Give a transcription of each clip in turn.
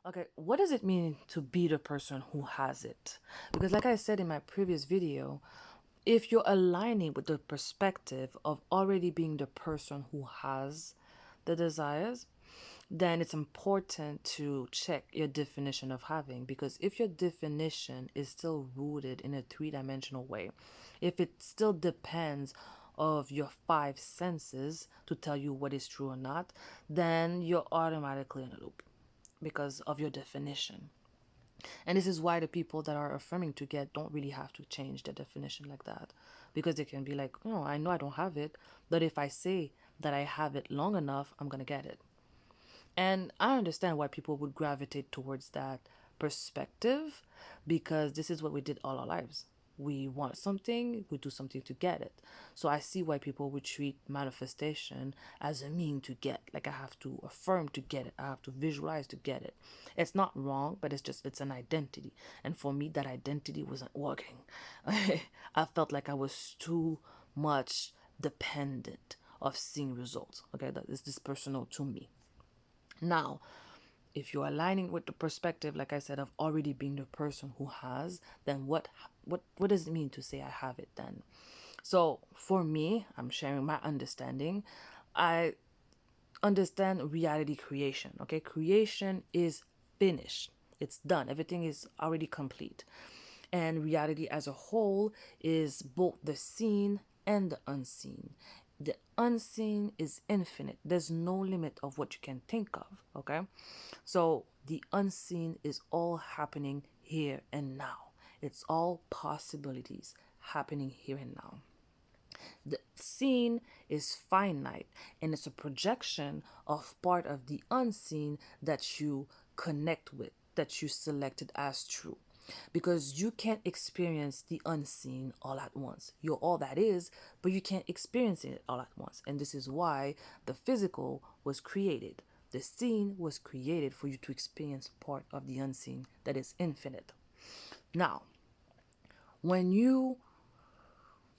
Okay, what does it mean to be the person who has it? Because, like I said in my previous video, if you're aligning with the perspective of already being the person who has the desires, then it's important to check your definition of having. Because if your definition is still rooted in a three-dimensional way, if it still depends of your five senses to tell you what is true or not, then you're automatically in a loop because of your definition. And this is why the people that are affirming to get don't really have to change their definition like that. Because they can be like, oh, I know I don't have it, but if I say that I have it long enough, I'm going to get it. And I understand why people would gravitate towards that perspective because this is what we did all our lives. We want something, we do something to get it. So I see why people would treat manifestation as a mean to get. Like I have to affirm to get it, I have to visualize to get it. It's not wrong, but it's an identity. And for me, that identity wasn't working. I felt like I was too much dependent of seeing results. Okay, that is this personal to me. Now, if you're aligning with the perspective, like I said, of already being the person who has, then what does it mean to say I have it then? So for me, I'm sharing my understanding. I understand reality creation. Okay, creation is finished. It's done. Everything is already complete. And reality as a whole is both the seen and the unseen. The unseen is infinite. There's no limit of what you can think of. Okay. So the unseen is all happening here and now. It's all possibilities happening here and now. The seen is finite and it's a projection of part of the unseen that you connect with, that you selected as true. Because you can't experience the unseen all at once. You're all that is, but you can't experience it all at once. And this is why the physical was created. The seen was created for you to experience part of the unseen that is infinite. Now, when you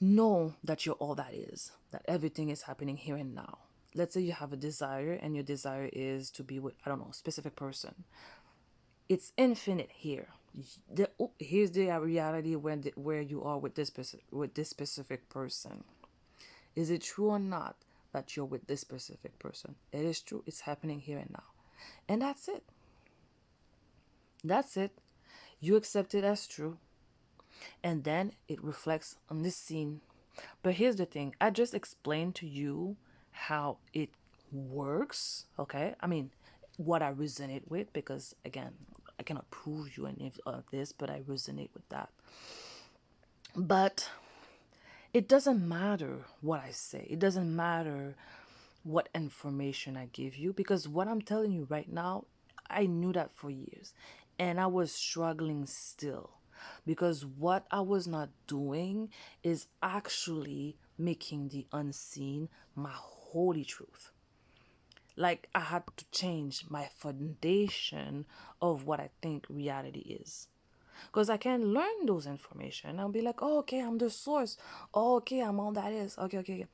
know that you're all that is, that everything is happening here and now. Let's say you have a desire and your desire is to be with, I don't know, a specific person. It's infinite here. Here's the reality where you are with this specific person. Is it true or not that you're with this specific person? It is true. It's happening here and now. And that's it. That's it. You accept it as true. And then it reflects on this scene. But here's the thing, I just explained to you how it works, okay? I mean, what I resonate with, because again, I cannot prove you any of this, but I resonate with that. But it doesn't matter what I say, it doesn't matter what information I give you, because what I'm telling you right now, I knew that for years and I was struggling still because what I was not doing is actually making the unseen my holy truth. Like I had to change my foundation of what I think reality is. Because I can learn those information. I'll be like, oh, okay, I'm the source. Oh, okay, I'm all that is. Okay, okay, okay.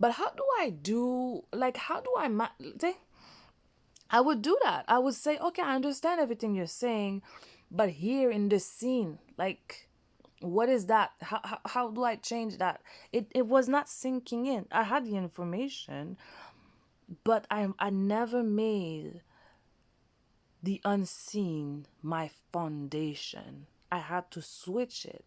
But how do I do, like, how do I, I would do that. I would say, okay, I understand everything you're saying, but here in this scene, like, what is that? How do I change that? It was not sinking in. I had the information, but I never made the unseen my foundation. I had to switch it.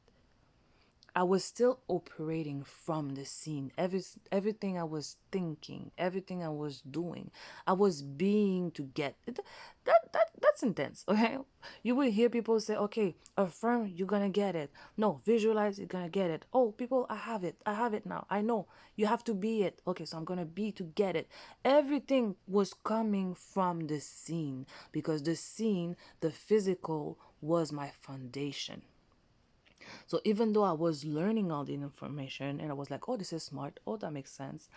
I was still operating from the scene. Everything I was thinking, everything I was doing, I was being to get it. That's intense. Okay, you will hear people say, "Okay, affirm, you're gonna get it." No, visualize, you're gonna get it. Oh, people, I have it. I have it now. I know you have to be it. Okay, so I'm gonna be to get it. Everything was coming from the scene because the scene, the physical, was my foundation. So even though I was learning all the information and I was like, oh, this is smart, oh, that makes sense,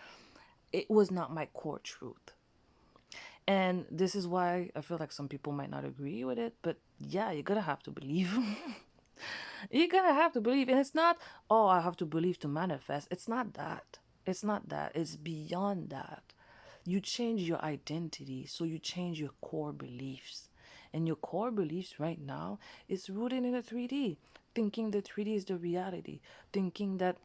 it was not my core truth. And this is why I feel like some people might not agree with it, but yeah, you're gonna have to believe. You're gonna have to believe. And it's not, oh, I have to believe to manifest. It's not that. It's not that. It's beyond that. You change your identity, so you change your core beliefs. And your core beliefs right now is rooted in the 3D, thinking the 3D is the reality, thinking that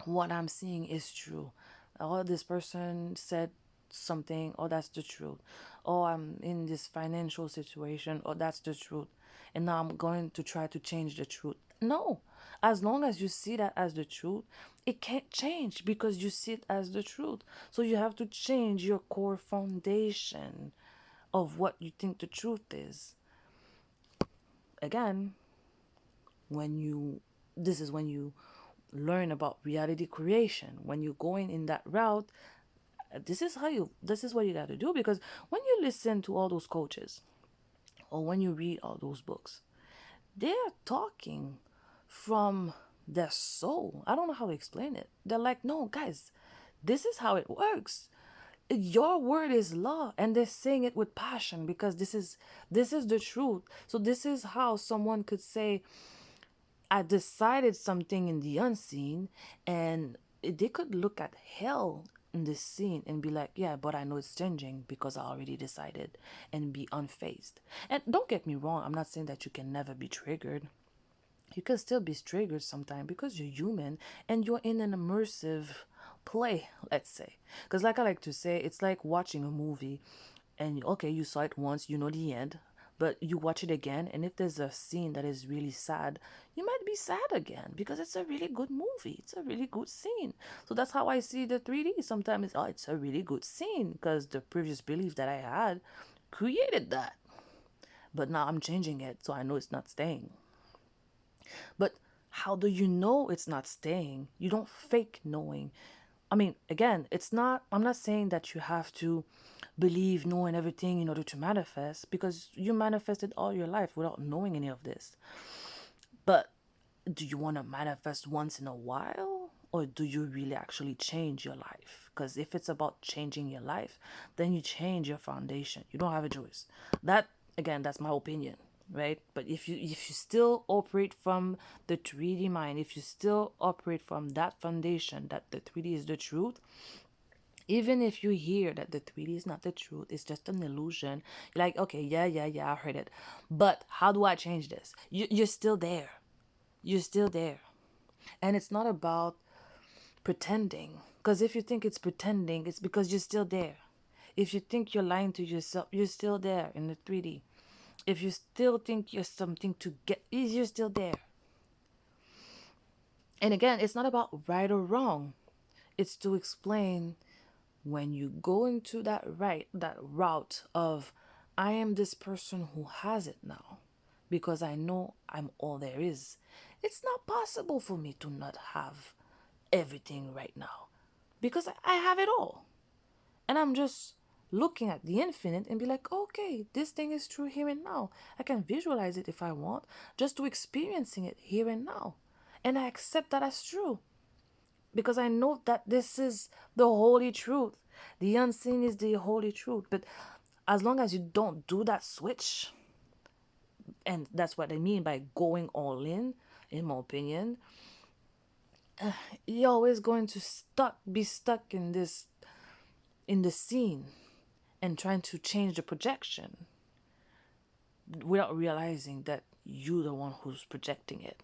what I'm seeing is true. Oh, this person said something, oh, that's the truth. Oh, I'm in this financial situation, oh, that's the truth. And now I'm going to try to change the truth. No, as long as you see that as the truth, it can't change because you see it as the truth. So you have to change your core foundation of what you think the truth is. Again, when you this is when you learn about reality creation. When you're going in that route, this is what you got to do, because when you listen to all those coaches or when you read all those books, they're talking from their soul. I don't know how to explain it. They're like, no, guys, this is how it works. Your word is law, and they're saying it with passion because this is the truth. So this is how someone could say, I decided something in the unseen, and they could look at hell in this scene and be like, yeah, but I know it's changing because I already decided, and be unfazed. And don't get me wrong, I'm not saying that you can never be triggered. You can still be triggered sometimes because you're human and you're in an immersive play, let's say. Because, like I like to say, it's like watching a movie and okay, you saw it once, you know the end, but you watch it again, and if there's a scene that is really sad, you might be sad again because it's a really good movie. It's a really good scene. So that's how I see the 3D. Sometimes oh, it's a really good scene because the previous belief that I had created that. But now I'm changing it, so I know it's not staying. But how do you know it's not staying? You don't fake knowing. I mean, again, I'm not saying that you have to believe, knowing everything in order to manifest, because you manifested all your life without knowing any of this. But do you want to manifest once in a while? Or do you really actually change your life? Because if it's about changing your life, then you change your foundation. You don't have a choice. That, again, that's my opinion, right? But if you still operate from the 3D mind, if you still operate from that foundation that the 3D is the truth, even if you hear that the 3D is not the truth, it's just an illusion, you're like, okay, yeah, I heard it. But how do I change this? You're still there. You're still there. And it's not about pretending. Because if you think it's pretending, it's because you're still there. If you think you're lying to yourself, you're still there in the 3D. If you still think you're something to get, you're still there. And again, it's not about right or wrong. It's to explain when you go into that route of I am this person who has it now because I know I'm all there is. It's not possible for me to not have everything right now because I have it all. And I'm just looking at the infinite and be like, okay, this thing is true here and now. I can visualize it if I want, just to experiencing it here and now. And I accept that as true because I know that this is the holy truth. The unseen is the holy truth. But as long as you don't do that switch, and that's what I mean by going all in my opinion, you're always going to be stuck in the scene and trying to change the projection without realizing that you're the one who's projecting it.